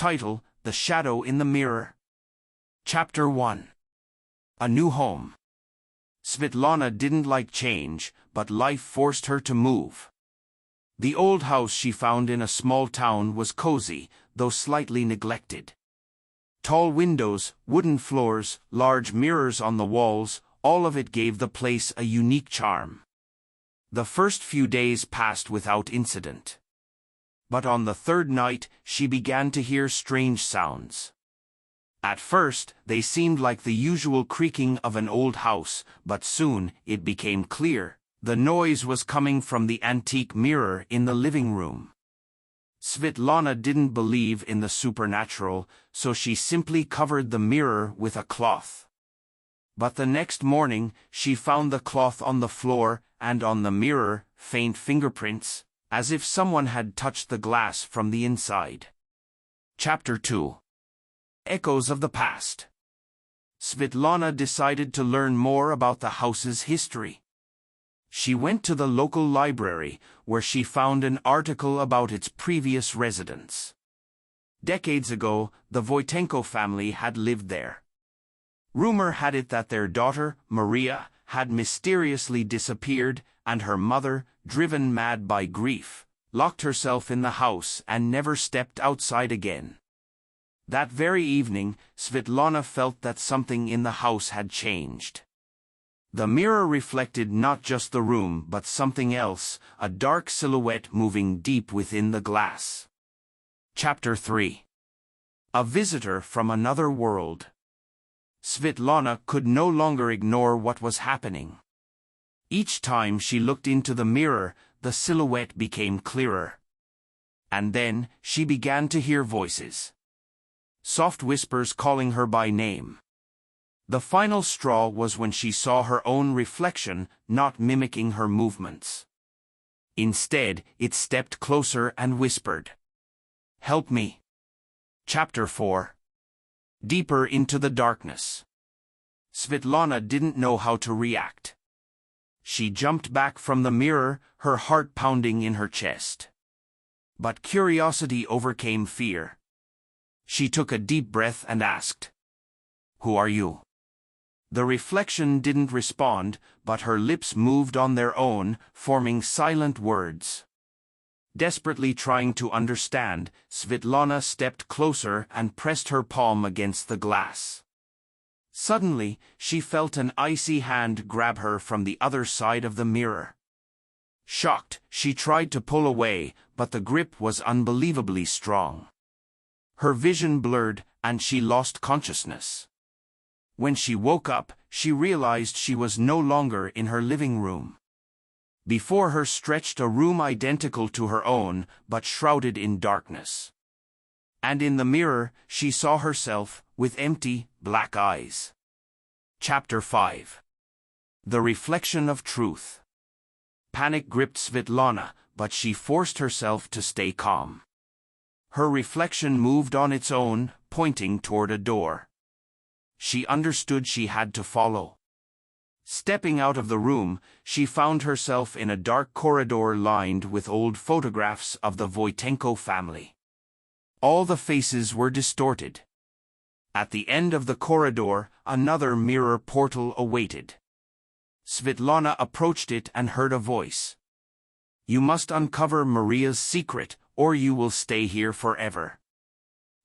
Title: The Shadow in the Mirror. Chapter 1. A New Home. Svetlana didn't like change, but life forced her to move. The old house she found in a small town was cozy, though slightly neglected. Tall windows, wooden floors, large mirrors on the walls, all of it gave the place a unique charm. The first few days passed without incident. But on the third night, she began to hear strange sounds. At first, they seemed like the usual creaking of an old house, but soon, it became clear. The noise was coming from the antique mirror in the living room. Svetlana didn't believe in the supernatural, so she simply covered the mirror with a cloth. But the next morning, she found the cloth on the floor, and on the mirror, faint fingerprints, as if someone had touched the glass from the inside. Chapter 2. Echoes of the Past. Svetlana decided to learn more about the house's history. She went to the local library, where she found an article about its previous residents. Decades ago, the Voitenko family had lived there. Rumor had it that their daughter, Maria, had mysteriously disappeared, and her mother, driven mad by grief, locked herself in the house and never stepped outside again. That very evening, Svetlana felt that something in the house had changed. The mirror reflected not just the room but something else, a dark silhouette moving deep within the glass. Chapter 3. A Visitor from Another World. Svetlana could no longer ignore what was happening. Each time she looked into the mirror, the silhouette became clearer. And then, she began to hear voices. Soft whispers calling her by name. The final straw was when she saw her own reflection, not mimicking her movements. Instead, it stepped closer and whispered, "Help me." Chapter 4. Deeper into the darkness. Svetlana didn't know how to react. She jumped back from the mirror, her heart pounding in her chest. But curiosity overcame fear. She took a deep breath and asked, "Who are you?" The reflection didn't respond, but her lips moved on their own, forming silent words. Desperately trying to understand, Svetlana stepped closer and pressed her palm against the glass. Suddenly, she felt an icy hand grab her from the other side of the mirror. Shocked, she tried to pull away, but the grip was unbelievably strong. Her vision blurred, and she lost consciousness. When she woke up, she realized she was no longer in her living room. Before her stretched a room identical to her own, but shrouded in darkness. And in the mirror, she saw herself, with empty, black eyes. Chapter 5. The Reflection of Truth. Panic gripped Svetlana, but she forced herself to stay calm. Her reflection moved on its own, pointing toward a door. She understood she had to follow. Stepping out of the room, she found herself in a dark corridor lined with old photographs of the Voitenko family. All the faces were distorted. At the end of the corridor, another mirror portal awaited. Svetlana approached it and heard a voice. "You must uncover Maria's secret, or you will stay here forever."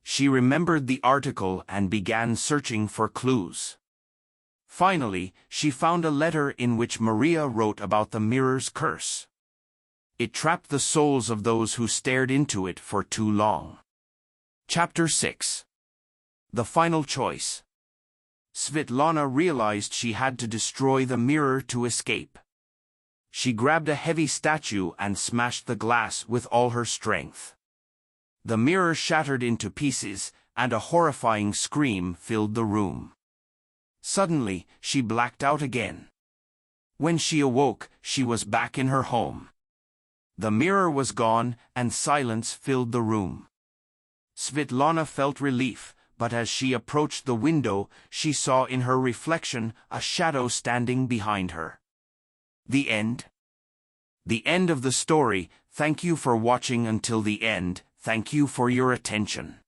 She remembered the article and began searching for clues. Finally, she found a letter in which Maria wrote about the mirror's curse. It trapped the souls of those who stared into it for too long. Chapter 6. The Final Choice. Svetlana realized she had to destroy the mirror to escape. She grabbed a heavy statue and smashed the glass with all her strength. The mirror shattered into pieces, and a horrifying scream filled the room. Suddenly, she blacked out again. When she awoke, she was back in her home. The mirror was gone, and silence filled the room. Svetlana felt relief, but as she approached the window, she saw in her reflection a shadow standing behind her. The end. The end of the story. Thank you for watching until the end. Thank you for your attention.